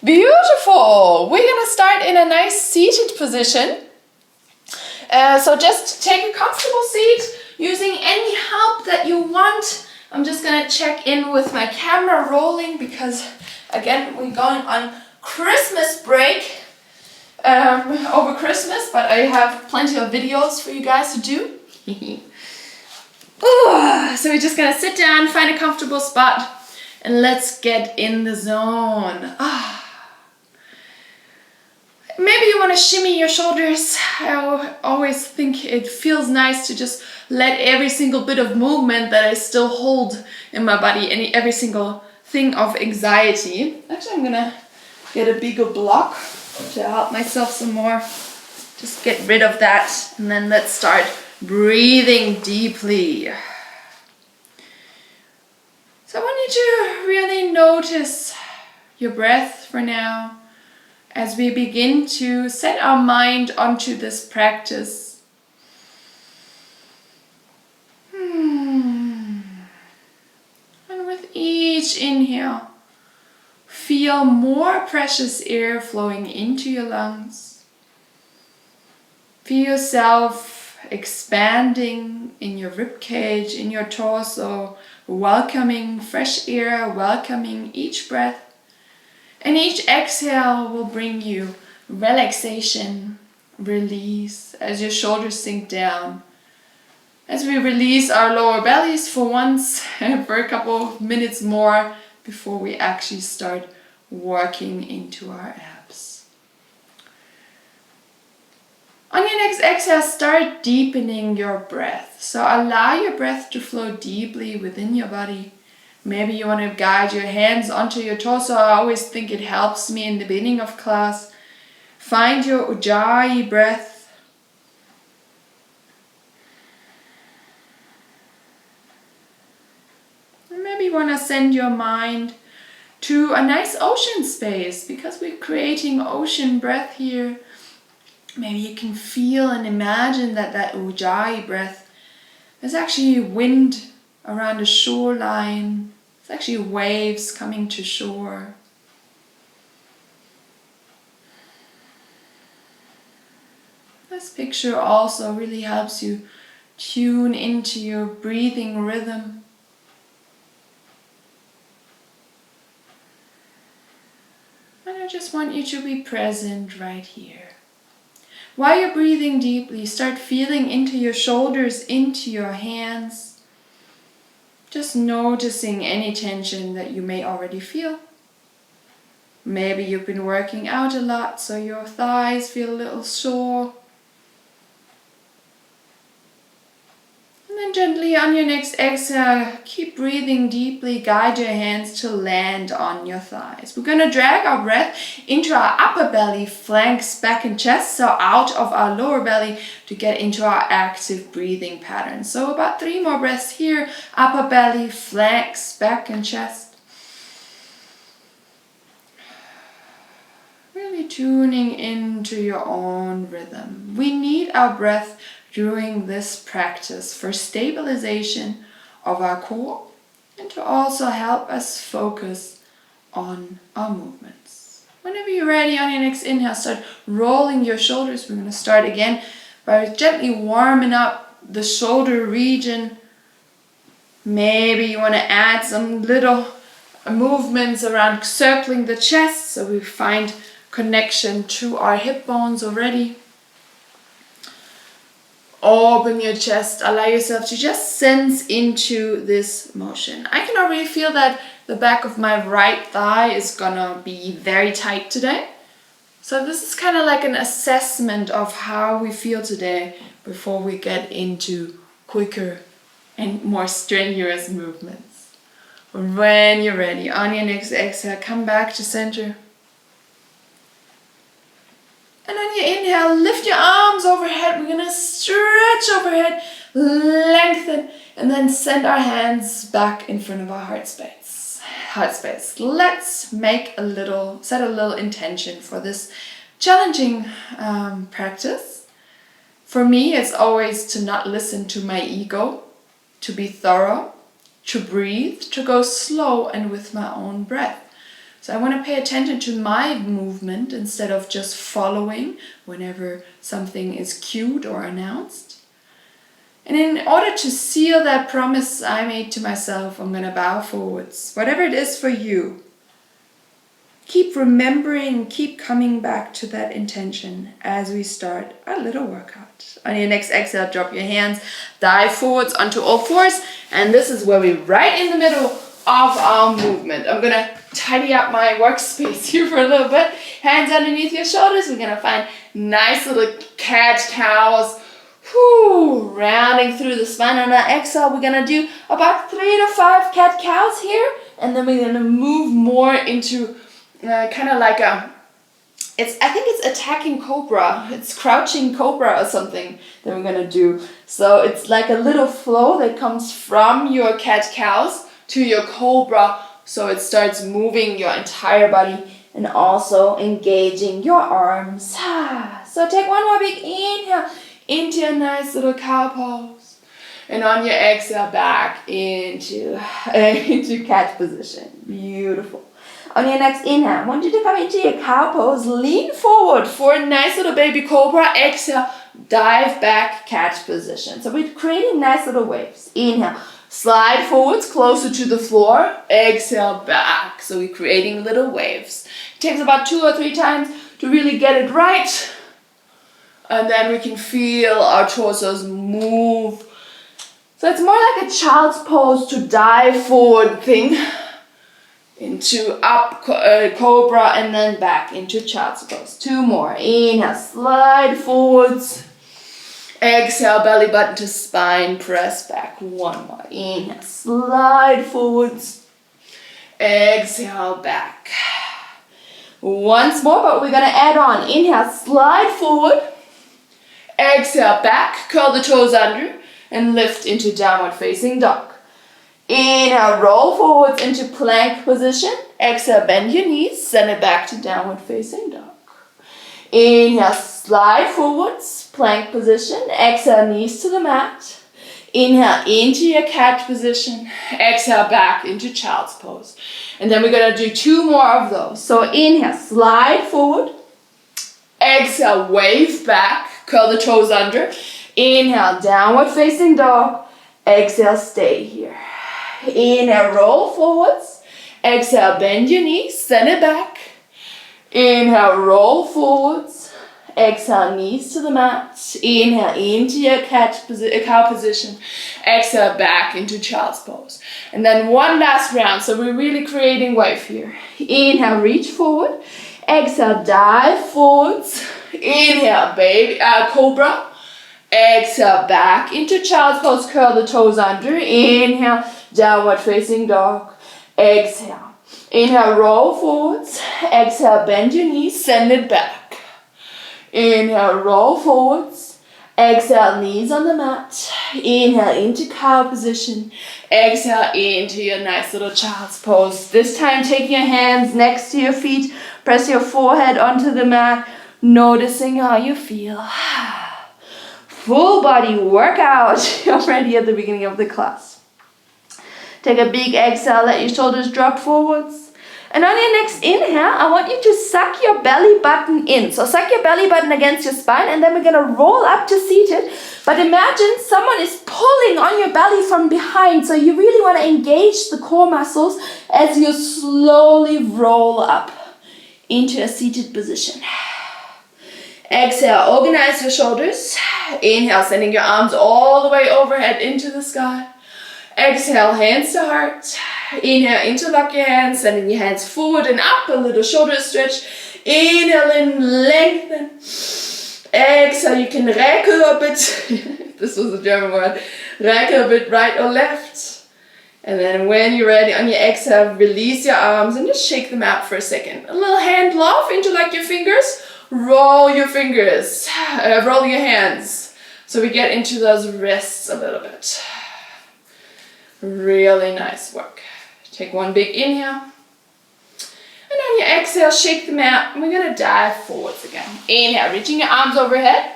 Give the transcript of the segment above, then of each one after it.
Beautiful. We're gonna start in a nice seated position. So just take a comfortable seat using any help that you want. I'm just gonna check in with my camera rolling because again we're going on Christmas break over Christmas, but I have plenty of videos for you guys to do. So we're just gonna sit down, find a comfortable spot, and let's get in the zone. Maybe you want to shimmy your shoulders. I always think it feels nice to just let every single bit of movement that I still hold in my body, every single thing of anxiety. Actually, I'm gonna get a bigger block to help myself some more. Just get rid of that, and then let's start breathing deeply. So I want you to really notice your breath for now as we begin to set our mind onto this practice. And with each inhale, feel more precious air flowing into your lungs. Feel yourself expanding in your ribcage, in your torso, welcoming fresh air, welcoming each breath. And each exhale will bring you relaxation, release as your shoulders sink down. As we release our lower bellies for once, for a couple of minutes more before we actually start working into our abs. On your next exhale, start deepening your breath. So allow your breath to flow deeply within your body. Maybe you want to guide your hands onto your torso. I always think it helps me in the beginning of class. Find your Ujjayi breath. And maybe you want to send your mind to a nice ocean space because we're creating ocean breath here. Maybe you can feel and imagine that Ujjayi breath is actually wind around the shoreline. It's actually waves coming to shore. This picture also really helps you tune into your breathing rhythm. And I just want you to be present right here. While you're breathing deeply, start feeling into your shoulders, into your hands. Just noticing any tension that you may already feel. Maybe you've been working out a lot, so your thighs feel a little sore. And then gently on your next exhale, keep breathing deeply, guide your hands to land on your thighs. We're going to drag our breath into our upper belly, flanks, back and chest, so out of our lower belly to get into our active breathing pattern. So about 3 more breaths here, upper belly, flanks, back and chest. Really tuning into your own rhythm. We need our breath during this practice for stabilization of our core and to also help us focus on our movements. Whenever you're ready, on your next inhale, start rolling your shoulders. We're going to start again by gently warming up the shoulder region. Maybe you want to add some little movements around circling the chest so we find connection to our hip bones already. Open your chest, allow yourself to just sense into this motion. I can already feel that the back of my right thigh is gonna be very tight today. So this is kind of like an assessment of how we feel today before we get into quicker and more strenuous movements. When you're ready, on your next exhale, come back to center. And on your inhale, lift your arms overhead. We're going to stretch overhead, lengthen, and then send our hands back in front of our heart space. Let's set a little intention for this challenging practice. For me, it's always to not listen to my ego, to be thorough, to breathe, to go slow and with my own breath. So I want to pay attention to my movement instead of just following whenever something is cued or announced. And in order to seal that promise I made to myself, I'm going to bow forwards. Whatever it is for you, keep remembering, keep coming back to that intention as we start our little workout. On your next exhale, drop your hands, dive forwards onto all fours. And this is where we're right in the middle of our movement. I'm going to tidy up my workspace here for a little bit. Hands underneath your shoulders. We're going to find nice little cat-cows. Rounding through the spine. On our exhale, we're going to do about 3 to 5 cat-cows here. And then we're going to move more into kind of like I think it's attacking Cobra. It's crouching Cobra or something that we're going to do. So it's like a little flow that comes from your cat-cows to your Cobra. So it starts moving your entire body and also engaging your arms. So take one more big inhale into a nice little cow pose. And on your exhale, back into cat position. Beautiful. On your next inhale, I want you to come into your cow pose. Lean forward for a nice little baby cobra. Exhale, dive back, cat position. So we're creating nice little waves. Inhale, slide forwards closer to the floor. Exhale, back. So we're creating little waves. It takes about 2 or 3 times to really get it right. And then we can feel our torsos move. So it's more like a child's pose to dive forward thing. Into up cobra and then back into child's pose. 2 more. Inhale, slide forwards. Exhale, belly button to spine, press back. 1 more. Inhale, slide forwards. Exhale, back. Once more, but we're going to add on. Inhale, slide forward. Exhale, back. Curl the toes under and lift into downward facing dog. Inhale, roll forwards into plank position. Exhale, bend your knees, send it back to downward facing dog. Inhale, slide forwards, plank position. Exhale, knees to the mat. Inhale, into your cat position. Exhale, back into child's pose. And then we're going to do 2 more of those. So inhale, slide forward. Exhale, wave back, curl the toes under. Inhale, downward facing dog. Exhale, stay here. Inhale, roll forwards. Exhale, bend your knees, send it back. Inhale, roll forwards. Exhale, knees to the mat. Inhale, into your cow position. Exhale, back into child's pose. And then one last round. So we're really creating wave here. Inhale, reach forward. Exhale, dive forwards. Inhale, baby, cobra. Exhale, back into child's pose. Curl the toes under. Inhale, downward facing dog. Exhale. Inhale, roll forwards. Exhale, bend your knees, send it back. Inhale, roll forwards. Exhale, knees on the mat. Inhale, into cow position. Exhale, into your nice little child's pose. This time, take your hands next to your feet. Press your forehead onto the mat, noticing how you feel. Full body workout already at the beginning of the class. Take a big exhale, let your shoulders drop forwards. And on your next inhale, I want you to suck your belly button in. So suck your belly button against your spine, and then we're going to roll up to seated. But imagine someone is pulling on your belly from behind. So you really want to engage the core muscles as you slowly roll up into a seated position. Exhale, organize your shoulders. Inhale, sending your arms all the way overhead into the sky. Exhale, hands to heart. Inhale, interlock your hands, sending your hands forward and up, a little shoulder stretch. Inhale and lengthen. Exhale, you can reckle a bit. This was a German word. Reckle a bit right or left. And then when you're ready, on your exhale, release your arms and just shake them out for a second. A little hand love, interlock your fingers. Roll your fingers. Roll your hands. So we get into those wrists a little bit. Really nice work. Take one big inhale. And on your exhale, shake them out. And we're going to dive forwards again. Inhale, reaching your arms overhead.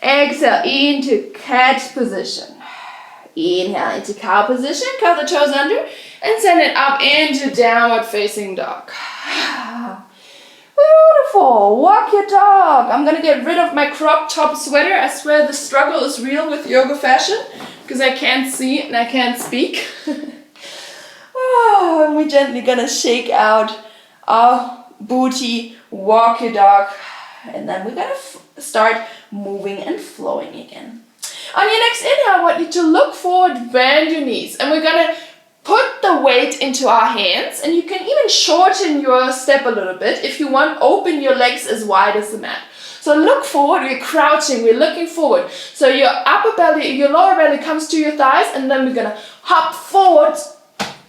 Exhale, into cat position. Inhale into cow position, curl the toes under, and send it up into downward facing dog. Beautiful. Walk your dog. I'm gonna get rid of my crop top sweater. I swear the struggle is real with yoga fashion because I can't see and I can't speak. And we're gently gonna shake out our booty, walk your dog, and then we're gonna start moving and flowing again. On your next inhale, I want you to look forward, bend your knees, and we're gonna put the weight into our hands, and you can even shorten your step a little bit. If you want, open your legs as wide as the mat. So look forward, we're crouching, we're looking forward. So your upper belly, your lower belly comes to your thighs, and then we're gonna hop forward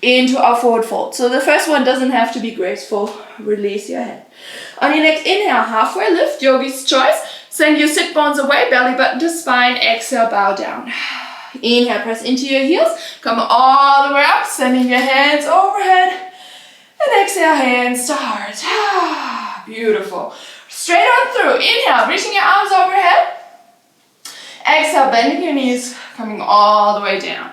into our forward fold. So the first one doesn't have to be graceful. Release your head. On your next inhale, halfway lift, yogi's choice. Send your sit bones away, belly button to spine. Exhale, bow down. Inhale, press into your heels. Come all the way up, sending your hands overhead. And exhale, hands to heart. Beautiful. Straight on through. Inhale, reaching your arms overhead. Exhale, bending your knees, coming all the way down.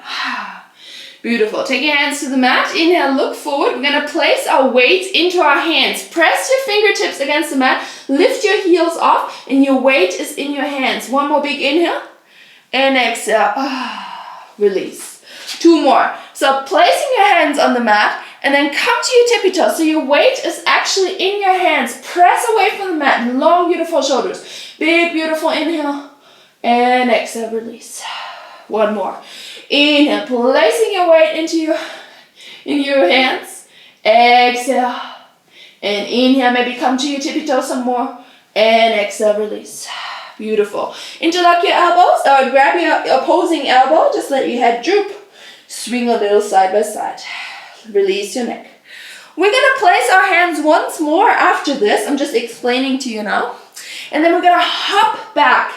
Beautiful. Take your hands to the mat. Inhale, look forward. We're going to place our weight into our hands. Press your fingertips against the mat. Lift your heels off, and your weight is in your hands. One more big inhale. And exhale. Release. Two more. So placing your hands on the mat, and then come to your tippy toes. So your weight is actually in your hands. Press away from the mat. Long, beautiful shoulders. Big, beautiful inhale. And exhale, release. One more. Inhale, placing your weight into your hands. Exhale. And inhale, maybe come to your tippy toes some more. And exhale, release. Beautiful. Interlock your elbows or grab your opposing elbow. Just let your head droop. Swing a little side by side. Release your neck. We're going to place our hands once more after this. I'm just explaining to you now. And then we're going to hop back.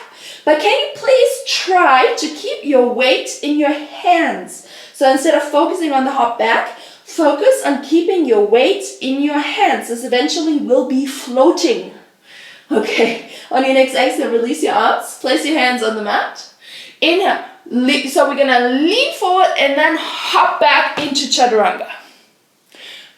But can you please try to keep your weight in your hands? So instead of focusing on the hop back, focus on keeping your weight in your hands. This eventually will be floating. Okay, on your next exhale, release your arms. Place your hands on the mat. Inhale. So we're going to lean forward and then hop back into chaturanga.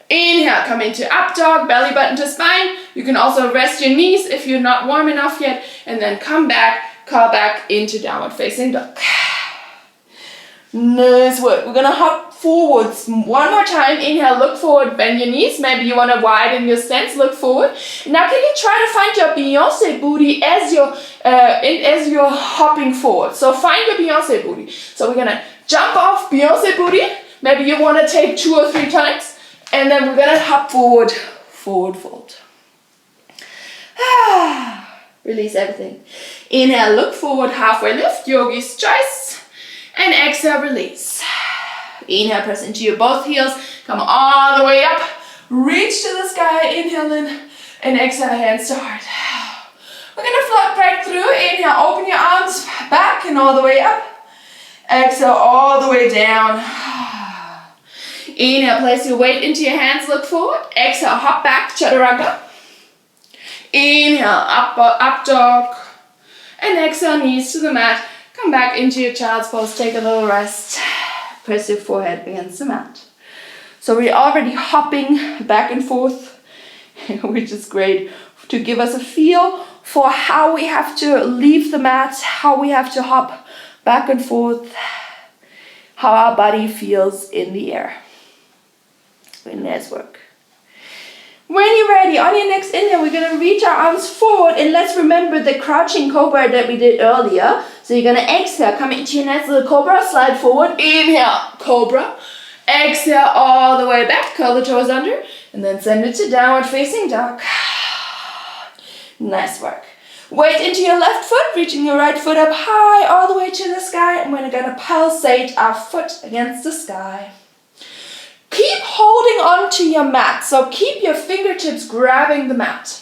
Inhale, come into up dog, belly button to spine. You can also rest your knees if you're not warm enough yet. And then come back. Curl back into downward facing dog. Nice work. We're going to hop forwards one more time. Inhale, look forward, bend your knees. Maybe you want to widen your stance, look forward. Now can you try to find your Beyonce booty as you're hopping forward? So find your Beyonce booty. So we're going to jump off Beyonce booty. Maybe you want to take 2 or 3 times. And then we're going to hop forward, forward fold. Release everything. Inhale, look forward, halfway lift, yogi's choice. And exhale, release. Inhale, press into your both heels. Come all the way up. Reach to the sky, inhale in. And exhale, hands to heart. We're going to float right through. Inhale, open your arms back and all the way up. Exhale, all the way down. Inhale, place your weight into your hands, look forward. Exhale, hop back, chaturanga. Inhale, up dog. And exhale, knees to the mat. Come back into your child's pose. Take a little rest. Press your forehead against the mat. So we're already hopping back and forth, which is great to give us a feel for how we have to leave the mat, how we have to hop back and forth, how our body feels in the air. Really nice work. When you're ready, on your next inhale, we're going to reach our arms forward, and let's remember the crouching cobra that we did earlier. So you're going to exhale, come into your nice little cobra, slide forward, inhale, cobra. Exhale all the way back, curl the toes under, and then send it to downward facing dog. Nice work. Weight into your left foot, reaching your right foot up high, all the way to the sky, and we're going to pulsate our foot against the sky. Keep holding on to your mat, so keep your fingertips grabbing the mat.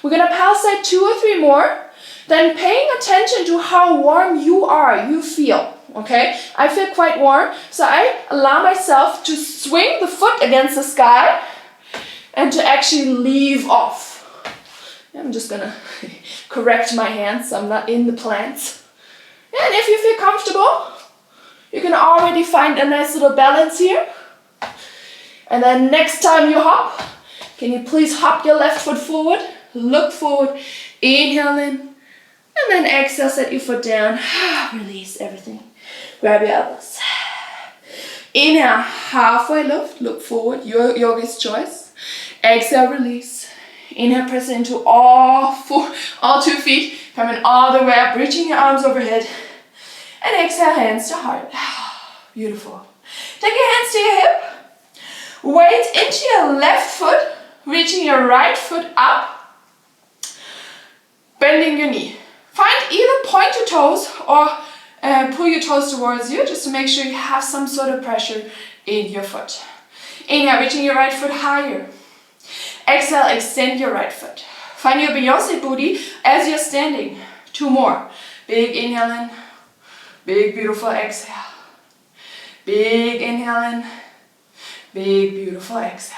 We're going to pulsate 2 or 3 more, then paying attention to how warm you feel, okay? I feel quite warm, so I allow myself to swing the foot against the sky and to actually leave off. I'm just going to correct my hands so I'm not in the plants. And if you feel comfortable, You can already find a nice little balance here. And then next time you hop, can you please hop your left foot forward, look forward, inhale in, and then exhale, set your foot down, release everything. Grab your elbows. Inhale, halfway lift, look forward, your yogi's choice. Exhale, release. Inhale, press into all 2 feet, coming all the way up, reaching your arms overhead. And exhale, hands to heart. Beautiful. Take your hands to your hip. Weight into your left foot, reaching your right foot up. Bending your knee. Find either point your toes or pull your toes towards you, just to make sure you have some sort of pressure in your foot. Inhale, reaching your right foot higher. Exhale, extend your right foot. Find your Beyonce booty as you're standing. 2 more. Big inhale in. Big beautiful exhale. Big inhale in. Big beautiful exhale.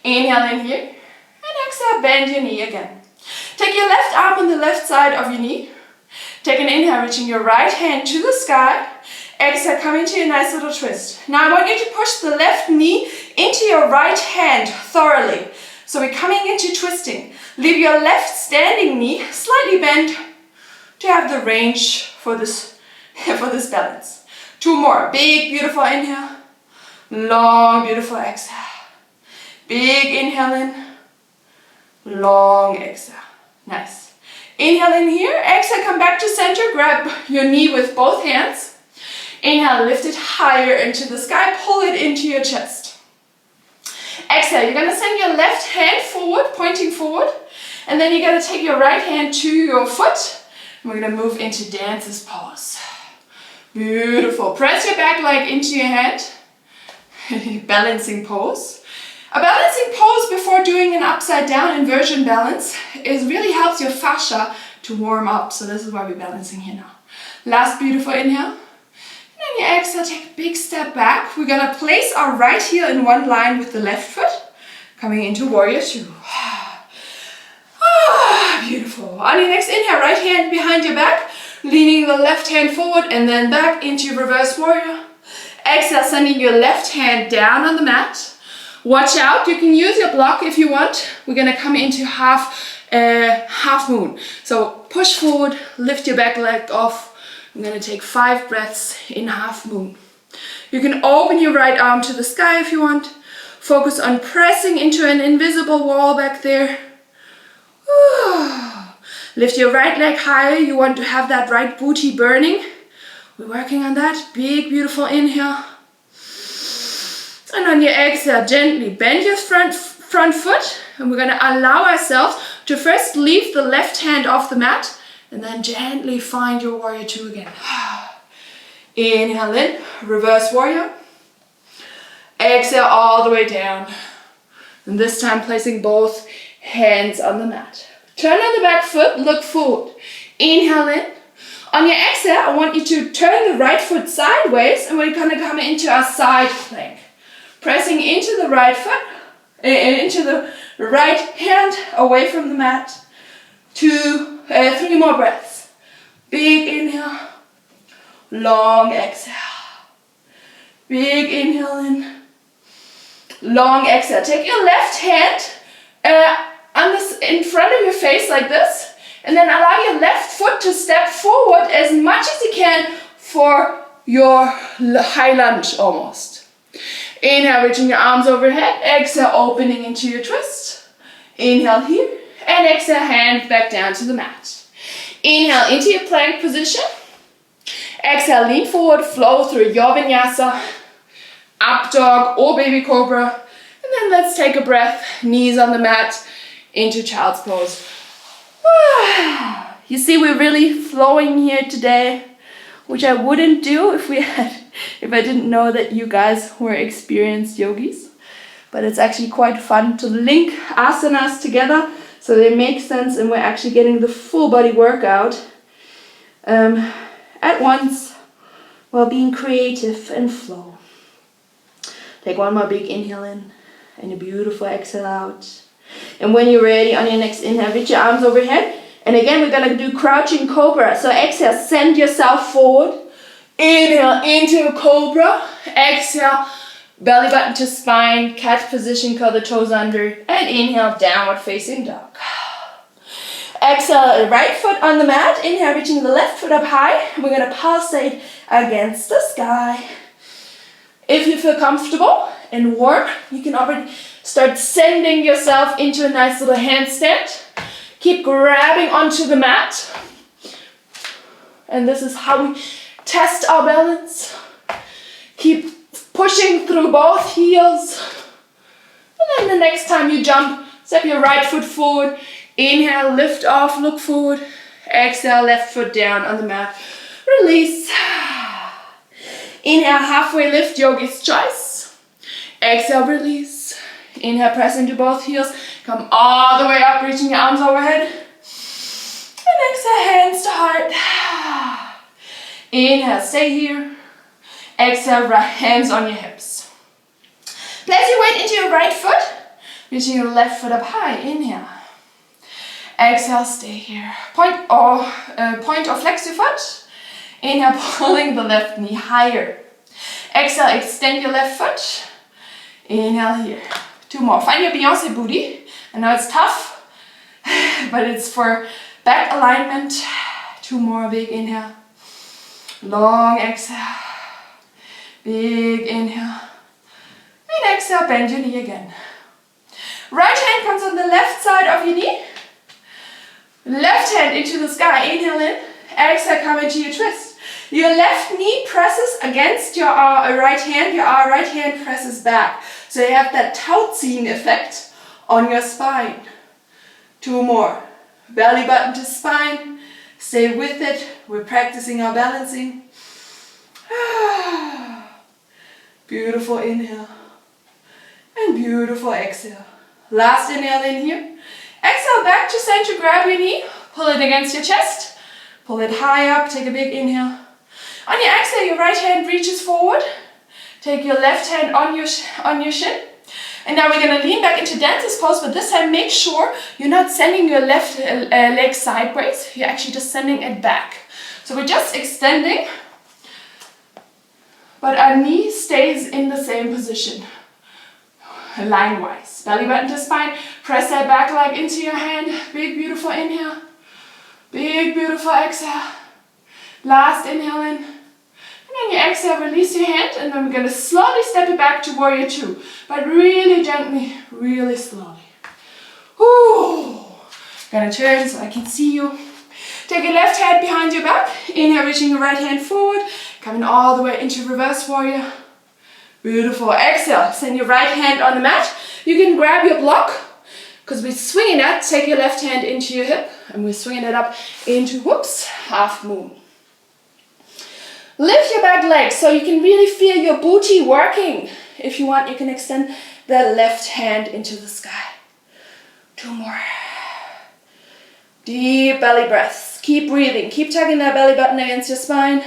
Inhale in here. And exhale, bend your knee again. Take your left arm on the left side of your knee. Take an inhale, reaching your right hand to the sky. Exhale, come into a nice little twist. Now I want you to push the left knee into your right hand thoroughly. So we're coming into twisting. Leave your left standing knee slightly bent to have the range for this balance. 2 more. Big, beautiful inhale. Long, beautiful exhale. Big inhale in. Long exhale. Nice. Inhale in here. Exhale, come back to center. Grab your knee with both hands. Inhale, lift it higher into the sky. Pull it into your chest. Exhale, you're going to send your left hand forward, pointing forward. And then you're going to take your right hand to your foot. And we're going to move into dancer's pose. Beautiful. Press your back leg into your hand. Balancing pose. A balancing pose before doing an upside down inversion balance really helps your fascia to warm up. So this is why we're balancing here now. Last beautiful inhale. And then you exhale, take a big step back. We're going to place our right heel in one line with the left foot. Coming into warrior 2. Beautiful. On your next inhale, right hand behind your back. Leaning the left hand forward and then back into reverse warrior. Exhale, sending your left hand down on the mat. Watch out, you can use your block if you want. We're going to come into half moon. So push forward, lift your back leg off. I'm going to take 5 breaths in half moon. You can open your right arm to the sky if you want. Focus on pressing into an invisible wall back there. Lift your right leg higher. You want to have that right booty burning. We're working on that. Big, beautiful inhale. And on your exhale, gently bend your front foot. And we're going to allow ourselves to first leave the left hand off the mat. And then gently find your warrior 2 again. Inhale in, reverse warrior. Exhale all the way down. And this time placing both hands on the mat. Turn on the back foot, look forward. Inhale in. On your exhale, I want you to turn the right foot sideways and we're going to come into our side plank. Pressing into the right foot, into the right hand away from the mat. 3 more breaths. Big inhale. Long exhale. Big inhale in. Long exhale. Take your left hand in front of your face like this. And then allow your left foot to step forward as much as you can for your high lunge almost. Inhale, reaching your arms overhead. Exhale, opening into your twist. Inhale here. And exhale, hands back down to the mat. Inhale into your plank position. Exhale, lean forward, flow through your vinyasa, up dog or baby cobra. And then let's take a breath, knees on the mat, into child's pose. You see, we're really flowing here today, which I wouldn't do if I didn't know that you guys were experienced yogis. But it's actually quite fun to link asanas together so they make sense and we're actually getting the full body workout at once while being creative and flow. Take one more big inhale in and a beautiful exhale out. And when you're ready, on your next inhale, reach your arms overhead. And again, we're going to do crouching cobra. So exhale, send yourself forward. Inhale into Cobra. Exhale, belly button to spine, cat position, curl the toes under, and inhale, downward facing dog. Exhale, right foot on the mat. Inhale, reaching the left foot up high. We're gonna pulsate against the sky. If you feel comfortable and warm, you can already start sending yourself into a nice little handstand. Keep grabbing onto the mat. And this is how we test our balance. Keep pushing through both heels. And then the next time you jump, step your right foot forward. Inhale, lift off, look forward. Exhale, left foot down on the mat. Release. Inhale, halfway lift, yogi's choice. Exhale, release. Inhale, press into both heels. Come all the way up, reaching your arms overhead. And exhale, hands to heart. Inhale, stay here. Exhale, right hands on your hips. Place your weight into your right foot. Reaching your left foot up high. Inhale. Exhale, stay here. Point or flex your foot. Inhale, pulling the left knee higher. Exhale, extend your left foot. Inhale here. 2 more. Find your Beyonce booty. I know it's tough, but it's for back alignment. 2 more. Big inhale. Long exhale. Big inhale. And exhale, bend your knee again. Right hand comes on the left side of your knee. Left hand into the sky. Inhale in. Exhale, come into your twist. Your left knee presses against your right hand. Your right hand presses back. So you have that tauziehen effect on your spine. 2 more. Belly button to spine. Stay with it. We're practicing our balancing. Beautiful inhale. And beautiful exhale. Last inhale in here. Exhale, back to center. Grab your knee. Pull it against your chest. Pull it high up. Take a big inhale. On your exhale, your right hand reaches forward. Take your left hand on your shin. And now we're going to lean back into dancer's pose, but this time make sure you're not sending your left leg sideways. You're actually just sending it back. So we're just extending, but our knee stays in the same position. Line-wise. Belly button to spine. Press that back leg into your hand. Big, beautiful inhale. Big, beautiful exhale. Last inhale in. And then you exhale, release your hand, and then we're going to slowly step it back to warrior 2. But really gently, really slowly. Whew. Gonna turn so I can see you. Take your left hand behind your back. Inhale, reaching your right hand forward. Coming all the way into reverse warrior. Beautiful. Exhale, send your right hand on the mat. You can grab your block, because we're swinging that. Take your left hand into your hip, and we're swinging it up into, whoops, half moon. Lift your back leg so you can really feel your booty working. If you want, you can extend the left hand into the sky. 2 more. Deep belly breaths. Keep breathing. Keep tugging that belly button against your spine.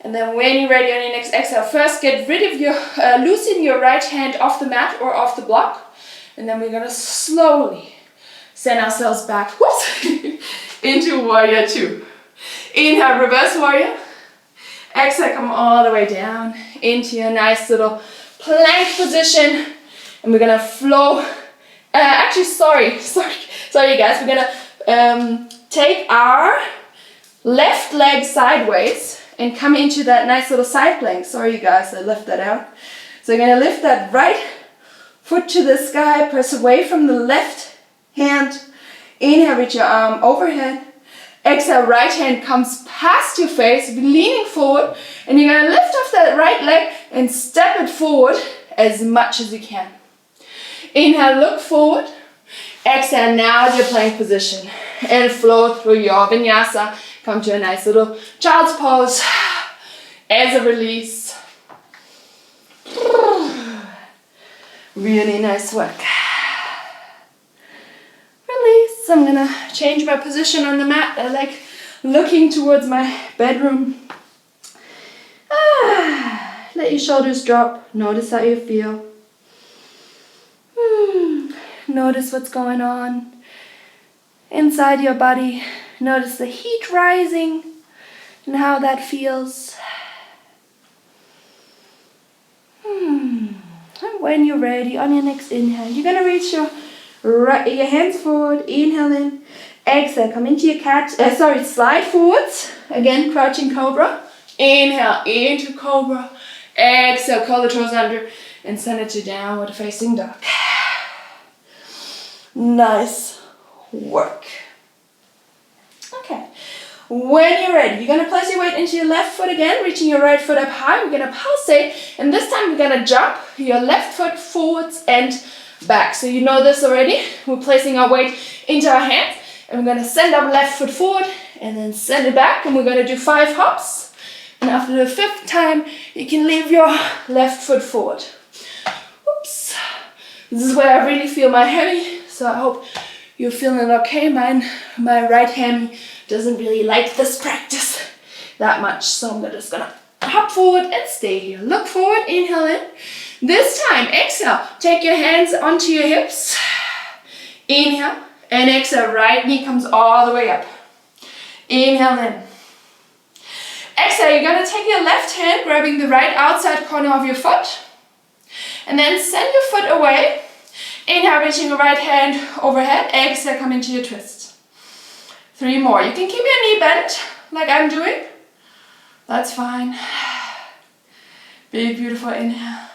And then when you're ready on your next exhale, first get rid of your, loosen your right hand off the mat or off the block. And then we're going to slowly send ourselves back, whoops, into warrior 2. Inhale, reverse warrior. Exhale, come all the way down into your nice little plank position. And we're gonna flow, sorry guys. We're gonna take our left leg sideways and come into that nice little side plank. Sorry guys, I left that out. So you're gonna lift that right foot to the sky, press away from the left hand. Inhale, reach your arm overhead. Exhale, right hand comes past your face, leaning forward, and you're going to lift off that right leg and step it forward as much as you can. Inhale, look forward. Exhale, now to your plank position and flow through your vinyasa. Come to a nice little child's pose as a release. Really nice work. Release. I'm gonna change my position on the mat. I like looking towards my bedroom. Let your shoulders drop. Notice how you feel. Notice what's going on inside your body. Notice the heat rising. and how that feels. And when you're ready, on your next inhale, you're gonna reach your hands forward, inhale in, exhale, come into your slide forwards, again, crouching cobra. Inhale into cobra, exhale, curl the toes under, and send it to downward facing dog. Nice work. Okay, when you're ready, you're gonna place your weight into your left foot again, reaching your right foot up high. We're gonna pulsate, and this time we're gonna jump your left foot forwards and back. So you know this already. We're placing our weight into our hands, and we're gonna send our left foot forward, and then send it back, and we're gonna do 5 hops. And after the 5th time, you can leave your left foot forward. Oops. This is where I really feel my hammy, so I hope you're feeling okay. My right hammy doesn't really like this practice that much, so I'm just gonna hop forward and stay here. Look forward, inhale in. This time, exhale, take your hands onto your hips. Inhale, and exhale, right knee comes all the way up. Inhale in. Exhale, you're gonna take your left hand, grabbing the right outside corner of your foot, and then send your foot away. Inhale, reaching your right hand overhead. Exhale, come into your twist. 3 more. You can keep your knee bent, like I'm doing. That's fine. Big, beautiful inhale.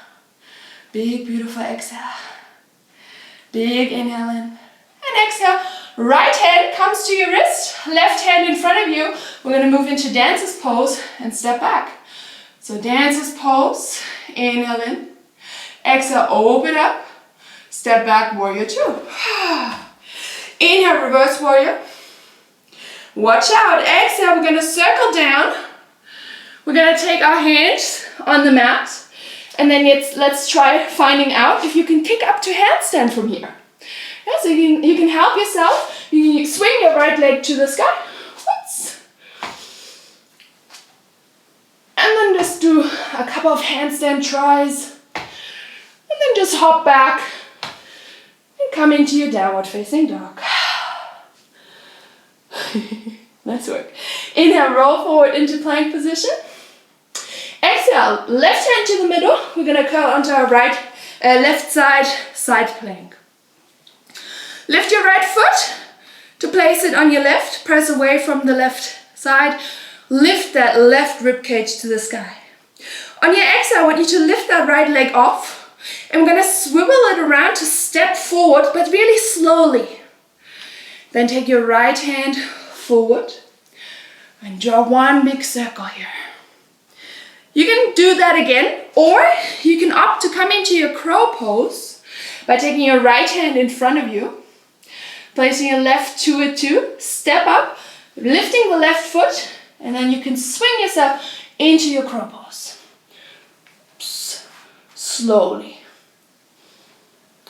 Big, beautiful exhale. Big inhale in. And exhale. Right hand comes to your wrist, left hand in front of you. We're going to move into dancer's pose and step back. So dancer's pose, inhale in. Exhale, open up. Step back, warrior 2. Inhale, reverse warrior. Watch out. Exhale, we're going to circle down. We're going to take our hands on the mat. And then let's try finding out if you can kick up to handstand from here. Yeah, so you can help yourself. You can swing your right leg to the sky. Oops. And then just do a couple of handstand tries. And then just hop back and come into your downward facing dog. Nice work. Inhale, roll forward into plank position. Exhale, left hand to the middle. We're going to curl onto our left side plank. Lift your right foot to place it on your left. Press away from the left side. Lift that left rib cage to the sky. On your exhale, I want you to lift that right leg off. And we're going to swivel it around to step forward, but really slowly. Then take your right hand forward and draw one big circle here. You can do that again, or you can opt to come into your crow pose by taking your right hand in front of you, placing your left to it too, step up, lifting the left foot, and then you can swing yourself into your crow pose. Slowly.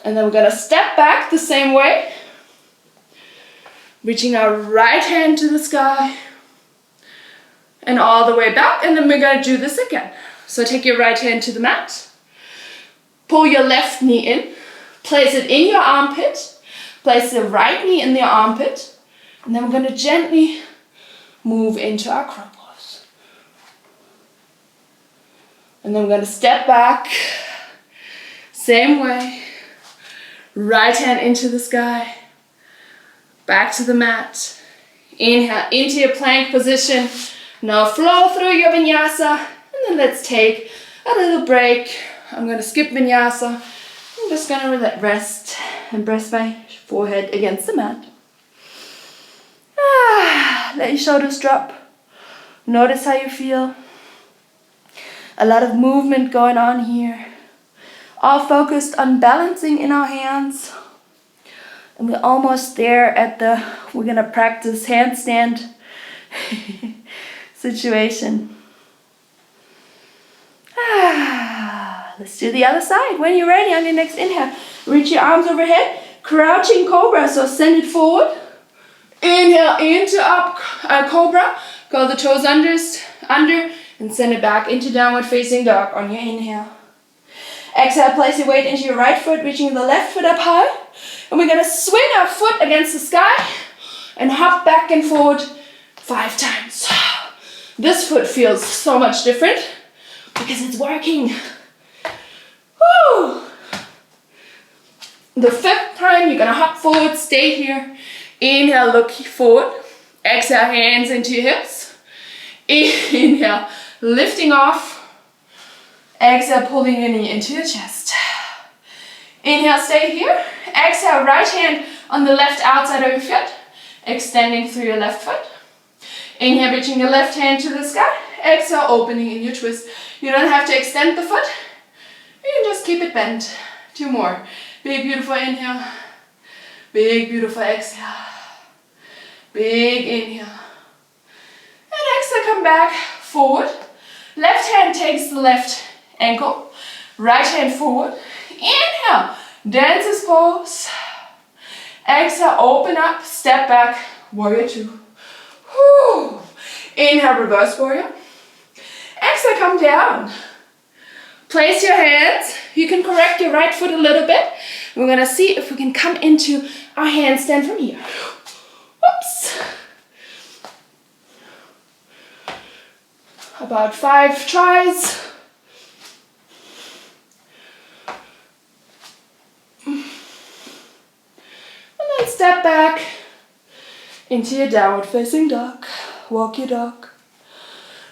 And then we're going to step back the same way, reaching our right hand to the sky, and all the way back, and then we're going to do this again. So take your right hand to the mat, pull your left knee in, place it in your armpit, place the right knee in the armpit, and then we're going to gently move into our crow pose. And then we're going to step back, same way, right hand into the sky, back to the mat, inhale into your plank position. Now flow through your vinyasa, and then let's take a little break. I'm going to skip vinyasa. I'm just going to rest and press my forehead against the mat. Let your shoulders drop. Notice how you feel. A lot of movement going on here. All focused on balancing in our hands. And we're almost there at we're going to practice handstand situation. Let's do the other side. When you're ready, on your next inhale, reach your arms overhead, crouching cobra, so send it forward. Inhale into up cobra, curl the toes under, and send it back into downward facing dog on your inhale. Exhale, place your weight into your right foot, reaching the left foot up high. And we're going to swing our foot against the sky and hop back and forward 5 times. This foot feels so much different because it's working. Woo! The fifth time, you're gonna hop forward, stay here. Inhale, look forward. Exhale, hands into your hips. Inhale, lifting off. Exhale, pulling your knee into your chest. Inhale, stay here. Exhale, right hand on the left outside of your foot, extending through your left foot. Inhale, reaching your left hand to the sky. Exhale, opening in your twist. You don't have to extend the foot. You can just keep it bent. 2 more. Big, beautiful inhale. Big, beautiful exhale. Big inhale. And exhale, come back, forward. Left hand takes the left ankle. Right hand forward. Inhale, dancer's pose. Exhale, open up, step back, warrior 2. Whew. Inhale, reverse warrior. Exhale, come down. Place your hands. You can correct your right foot a little bit. We're gonna see if we can come into our handstand from here. Whoops. About 5 tries. And then step back into your downward facing dog. Walk your dog.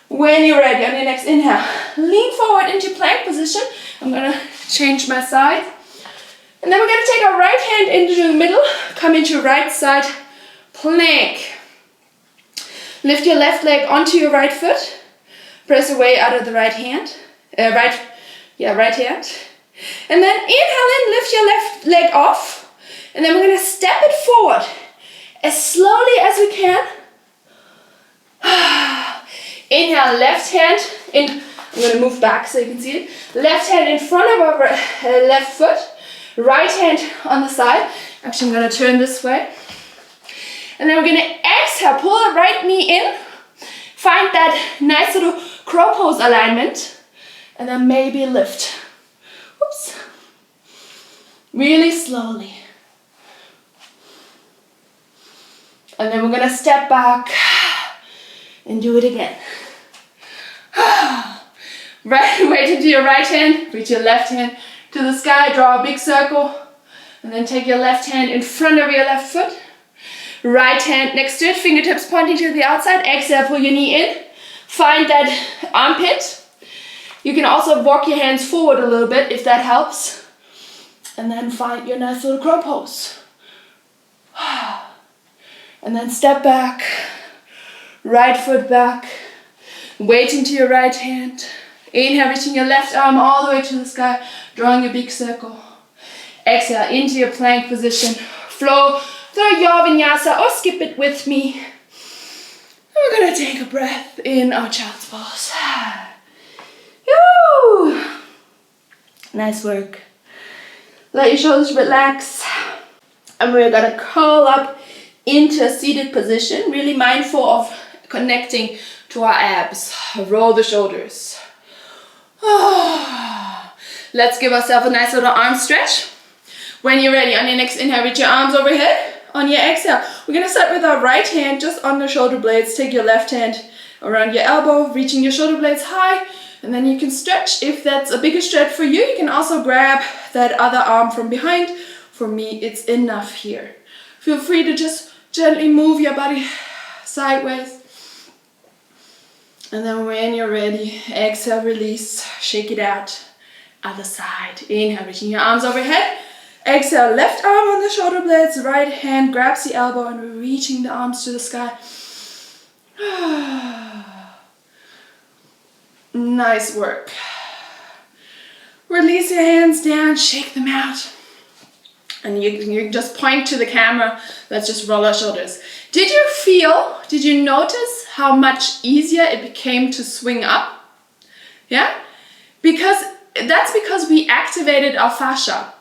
When you're ready, on your next inhale, lean forward into plank position. I'm gonna change my side. And then we're gonna take our right hand into the middle, come into right side plank. Lift your left leg onto your right foot. Press away out of the right hand. Right hand. And then inhale in, lift your left leg off. And then we're gonna step it forward as slowly as we can. Inhale, left hand in. I'm gonna move back so you can see it. Left hand in front of our left foot. Right hand on the side. Actually, I'm gonna turn this way. And then we're gonna exhale, pull the right knee in. Find that nice little crow pose alignment. And then maybe lift. Whoops. Really slowly. And then we're gonna step back and do it again. Right, weight into your right hand, reach your left hand to the sky, draw a big circle, and then take your left hand in front of your left foot. Right hand next to it, fingertips pointing to the outside. Exhale, pull your knee in. Find that armpit. You can also walk your hands forward a little bit if that helps. And then find your nice little crow pose. And then step back. Right foot back. Weight into your right hand. Inhale, reaching your left arm all the way to the sky, drawing a big circle. Exhale, into your plank position. Flow through your vinyasa or skip it with me. And we're gonna take a breath in our child's pose. Woo! Nice work. Let your shoulders relax. And we're gonna curl up into a seated position, really mindful of connecting to our abs. Roll the shoulders. Let's give ourselves a nice little arm stretch. When you're ready, on your next inhale, reach your arms overhead. On your exhale, we're gonna start with our right hand just on the shoulder blades. Take your left hand around your elbow, reaching your shoulder blades high, and then you can stretch. If that's a bigger stretch for you, you can also grab that other arm from behind. For me, it's enough here. Feel free to just gently move your body sideways. And then when you're ready, exhale, release, shake it out. Other side. Inhale, reaching your arms overhead. Exhale, left arm on the shoulder blades, right hand grabs the elbow and we're reaching the arms to the sky. Nice work. Release your hands down, shake them out. And you can just point to the camera. Let's just roll our shoulders. Did you notice how much easier it became to swing up? Yeah? That's because we activated our fascia.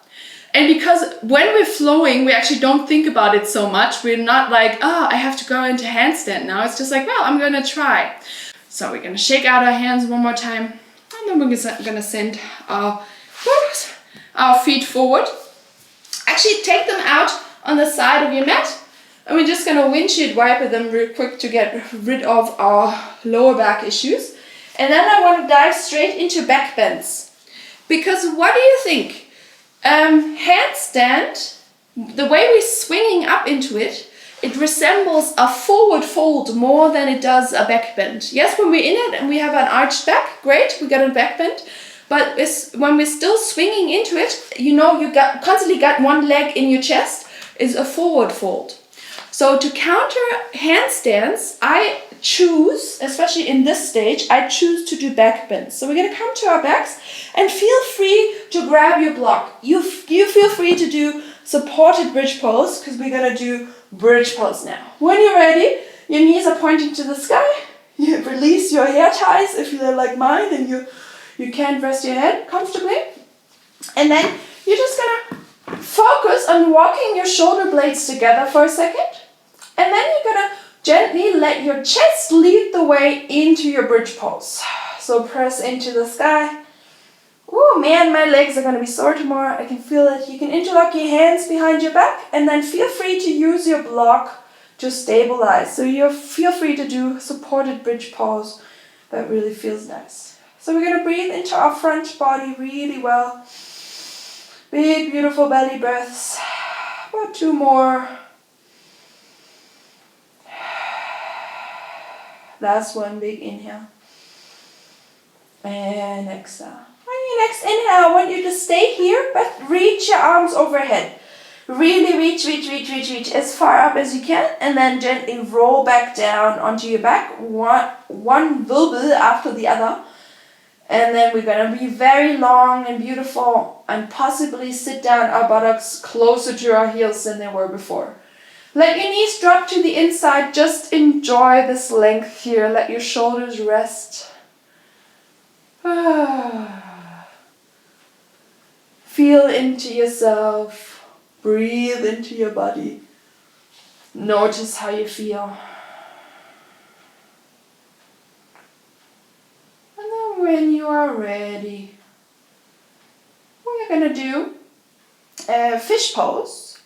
And because when we're flowing, we actually don't think about it so much. We're not like, oh, I have to go into handstand now. It's just like, well, I'm gonna try. So we're gonna shake out our hands one more time. And then we're gonna send our feet forward. Actually, take them out on the side of your mat. And we're just gonna windshield wiper them real quick to get rid of our lower back issues. And then I want to dive straight into back bends. Because what do you think? Handstand, the way we're swinging up into it, it resembles a forward fold more than it does a back bend. Yes, when we're in it and we have an arched back, great, we got a back bend. But when we're still swinging into it, you constantly got one leg in your chest, is a forward fold. So to counter handstands, I choose, especially in this stage, I choose to do back bends. So we're going to come to our backs and feel free to grab your block. You feel free to do supported bridge pose because we're going to do bridge pose now. When you're ready, your knees are pointing to the sky. You release your hair ties if you're like mine and you can't rest your head comfortably. And then you're just going to focus on walking your shoulder blades together for a second. And then you're going to gently let your chest lead the way into your bridge pose. So press into the sky. Oh man, my legs are going to be sore tomorrow. I can feel it. You can interlock your hands behind your back and then feel free to use your block to stabilize. So you feel free to do supported bridge pose. That really feels nice. So we're going to breathe into our front body really well. Big, beautiful belly breaths. About 2 more. Last one, big inhale. And exhale. On your next inhale, I want you to stay here, but reach your arms overhead. Really reach as far up as you can, and then gently roll back down onto your back, one wobble after the other. And then we're going to be very long and beautiful, and possibly sit down our buttocks closer to our heels than they were before. Let your knees drop to the inside. Just enjoy this length here. Let your shoulders rest. Feel into yourself. Breathe into your body. Notice how you feel. And then when you are ready, we're going to do a fish pose.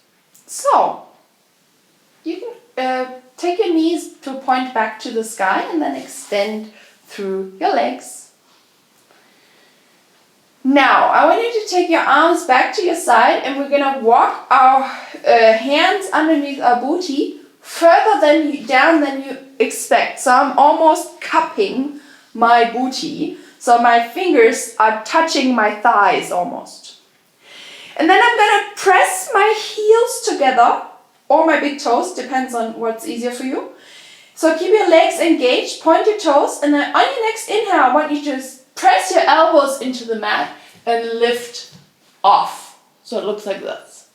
So, you can take your knees to point back to the sky and then extend through your legs. Now, I want you to take your arms back to your side and we're going to walk our hands underneath our booty further down than you expect. So I'm almost cupping my booty. So my fingers are touching my thighs almost. And then I'm going to press my heels together, or my big toes, depends on what's easier for you. So keep your legs engaged, point your toes, and then on your next inhale, I want you to press your elbows into the mat and lift off. So it looks like this.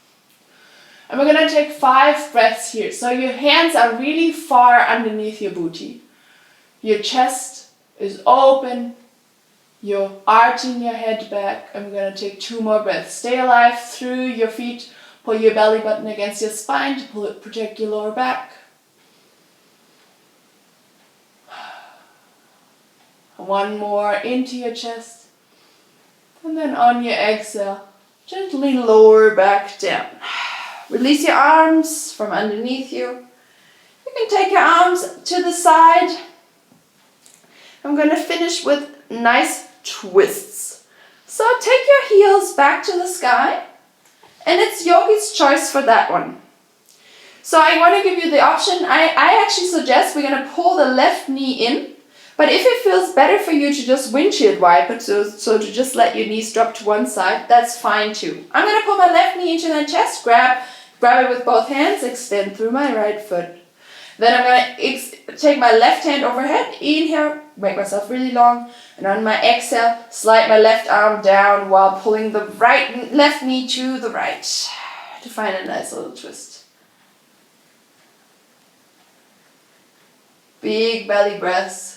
And we're going to take 5 breaths here. So your hands are really far underneath your booty. Your chest is open. You're arching your head back. And we're going to take 2 more breaths. Stay alive through your feet. Pull your belly button against your spine to protect your lower back. One more into your chest. And then on your exhale, gently lower back down. Release your arms from underneath you. You can take your arms to the side. I'm going to finish with nice twists. So take your heels back to the sky. And it's yogi's choice for that one. So I want to give you the option. I actually suggest we're going to pull the left knee in. But if it feels better for you to just windshield wipe it, so to just let your knees drop to one side, that's fine too. I'm going to pull my left knee into my chest, grab it with both hands, extend through my right foot. Then I'm going to take my left hand overhead, inhale, make myself really long, and on my exhale, slide my left arm down while pulling the left knee to the right to find a nice little twist. Big belly breaths.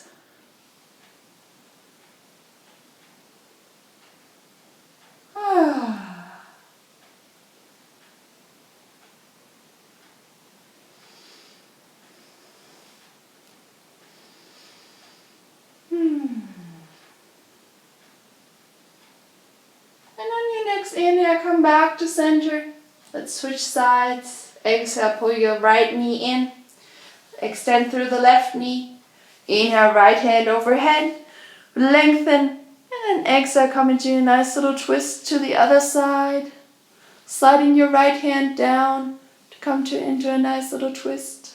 And on your next inhale, come back to center. Let's switch sides. Exhale, pull your right knee in. Extend through the left knee. Inhale, right hand overhead. Lengthen. And then exhale, come into a nice little twist to the other side. Sliding your right hand down to come into a nice little twist.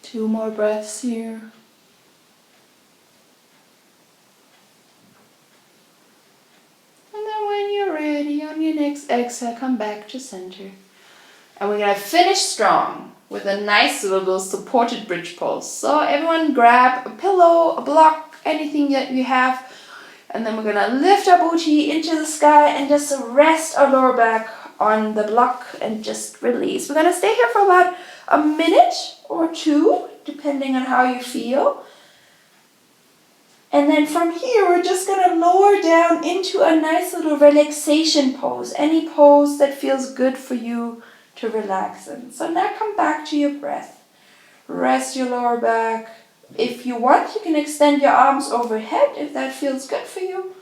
Two more breaths here. And then when you're ready, on your next exhale, come back to center. And we're going to finish strong with a nice little supported bridge pose. So everyone grab a pillow, a block, anything that you have. And then we're going to lift our booty into the sky and just rest our lower back on the block and just release. We're going to stay here for about a minute or two, depending on how you feel. And then from here, we're just going to lower down into a nice little relaxation pose. Any pose that feels good for you to relax in. So now come back to your breath. Rest your lower back. If you want, you can extend your arms overhead if that feels good for you.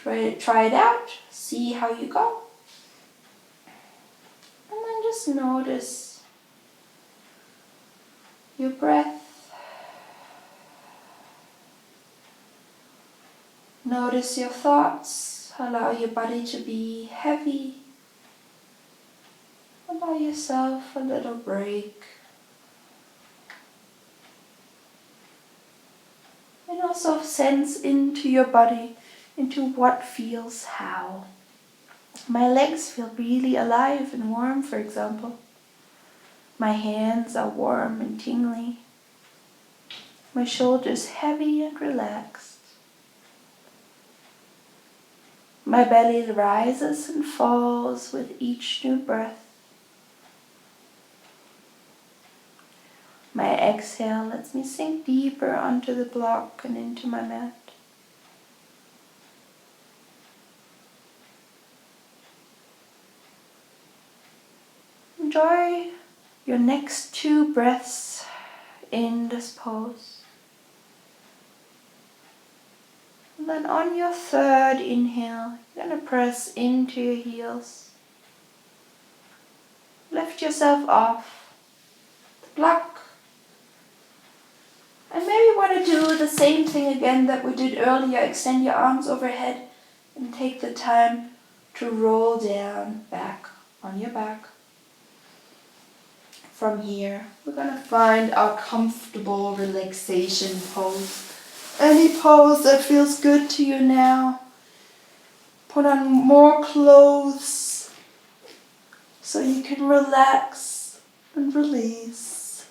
Try it out. See how you go. And then just notice your breath. Notice your thoughts. Allow your body to be heavy. Allow yourself a little break. And also sense into your body, into what feels how. My legs feel really alive and warm, for example. My hands are warm and tingly. My shoulders heavy and relaxed. My belly rises and falls with each new breath. My exhale lets me sink deeper onto the block and into my mat. Enjoy your next two breaths in this pose. And then on your third inhale, you're going to press into your heels. Lift yourself off the block. And maybe you want to do the same thing again that we did earlier. Extend your arms overhead and take the time to roll down back on your back. From here, we're going to find our comfortable relaxation pose. Any pose that feels good to you now. Put on more clothes so you can relax and release.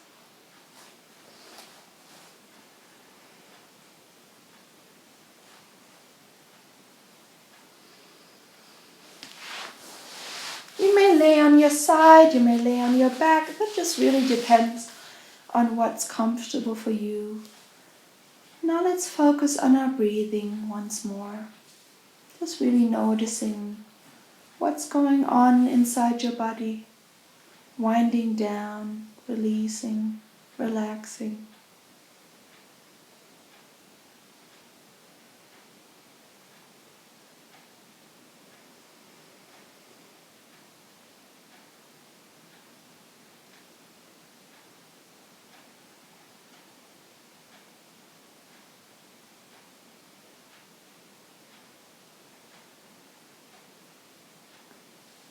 You may lay on your side, you may lay on your back. That just really depends on what's comfortable for you. Now let's focus on our breathing once more. Just really noticing what's going on inside your body. Winding down, releasing, relaxing.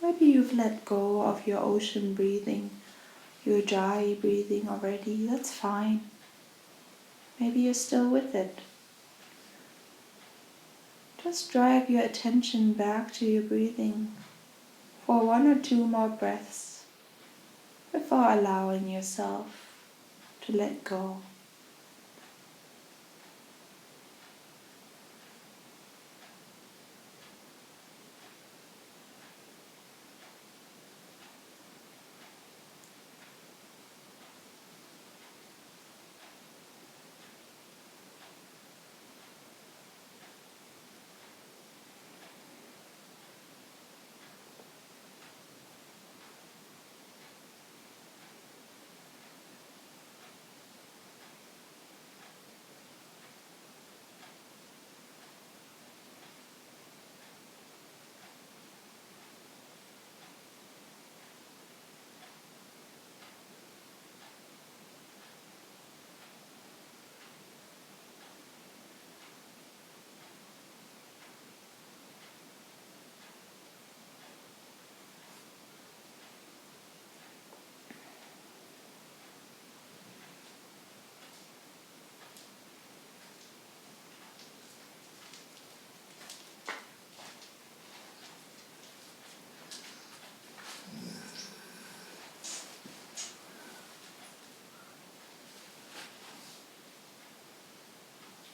Maybe you've let go of your ocean breathing, your dry breathing already. That's fine. Maybe you're still with it. Just drag your attention back to your breathing for one or two more breaths before allowing yourself to let go.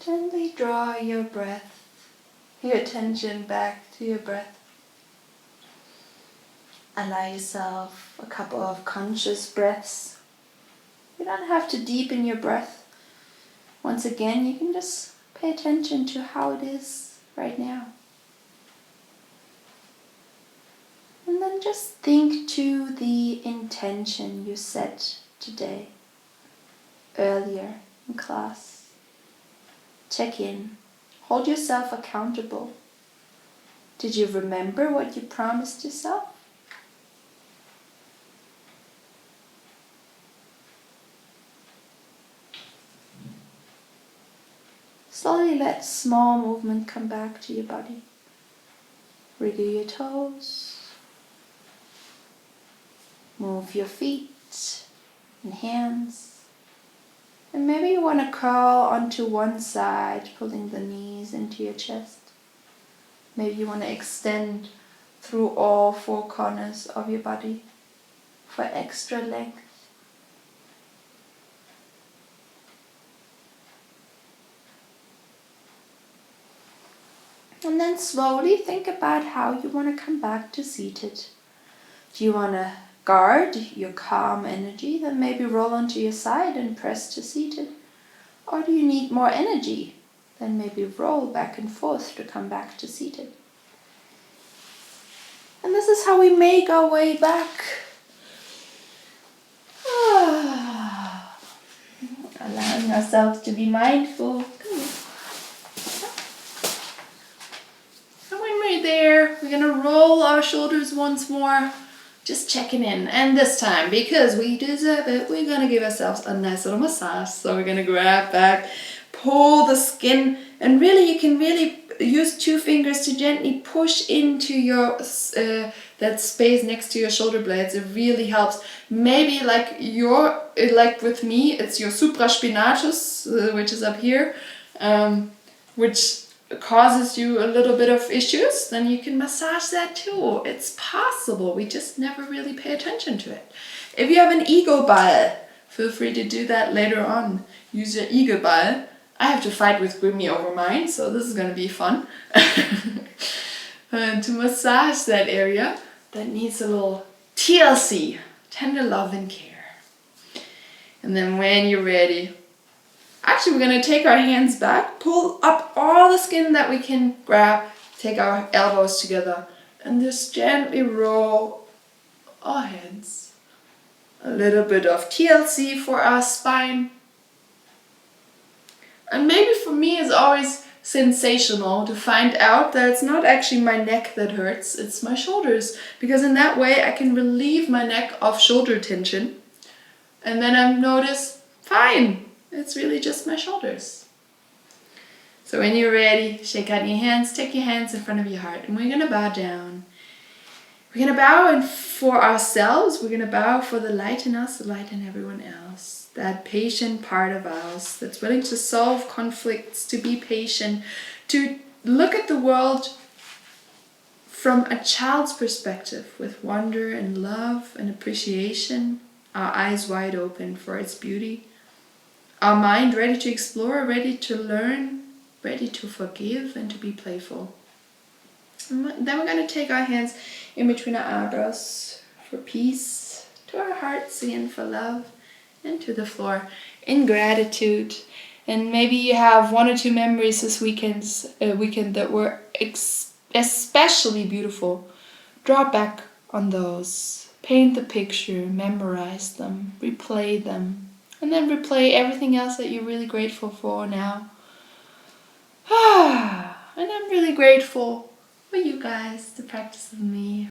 Gently draw your attention back to your breath. Allow yourself a couple of conscious breaths. You don't have to deepen your breath. Once again, you can just pay attention to how it is right now. And then just think to the intention you set today, earlier in class. Check in. Hold yourself accountable. Did you remember what you promised yourself? Slowly let small movement come back to your body. Wriggle your toes. Move your feet and hands. And maybe you want to curl onto one side, pulling the knees into your chest. Maybe you want to extend through all four corners of your body for extra length. And then slowly think about how you want to come back to seated. Do you want to guard your calm energy? Then maybe roll onto your side and press to seated. Or do you need more energy? Then maybe roll back and forth to come back to seated. And this is how we make our way back. Allowing ourselves to be mindful. There, we're gonna roll our shoulders once more, just checking in. And this time, because we deserve it, we're gonna give ourselves a nice little massage. So we're gonna grab back, pull the skin, and really you can really use 2 fingers to gently push into your that space next to your shoulder blades. It really helps. Maybe like with me, it's your supraspinatus, which is up here, which causes you a little bit of issues, then you can massage that too. It's possible. We just never really pay attention to it. If you have an ego ball, feel free to do that later on. Use your ego ball. I have to fight with Grimmy over mine, so this is going to be fun. And to massage that area that needs a little TLC, tender love and care. And then when you're ready, actually, we're going to take our hands back, pull up all the skin that we can grab, take our elbows together, and just gently roll our heads. A little bit of TLC for our spine. And maybe for me it's always sensational to find out that it's not actually my neck that hurts, it's my shoulders. Because in that way I can relieve my neck of shoulder tension. And then I notice, fine. It's really just my shoulders. So when you're ready, shake out your hands, take your hands in front of your heart, and we're going to bow down. We're going to bow for ourselves, we're going to bow for the light in us, the light in everyone else. That patient part of us that's willing to solve conflicts, to be patient, to look at the world from a child's perspective with wonder and love and appreciation, our eyes wide open for its beauty. Our mind ready to explore, ready to learn, ready to forgive and to be playful. And then we're going to take our hands in between our eyebrows for peace, to our hearts again for love, and to the floor in gratitude. And maybe you have 1 or 2 memories this weekend that were especially beautiful. Draw back on those. Paint the picture, memorize them, replay them. And then replay everything else that you're really grateful for now. And I'm really grateful for you guys, the practice of me.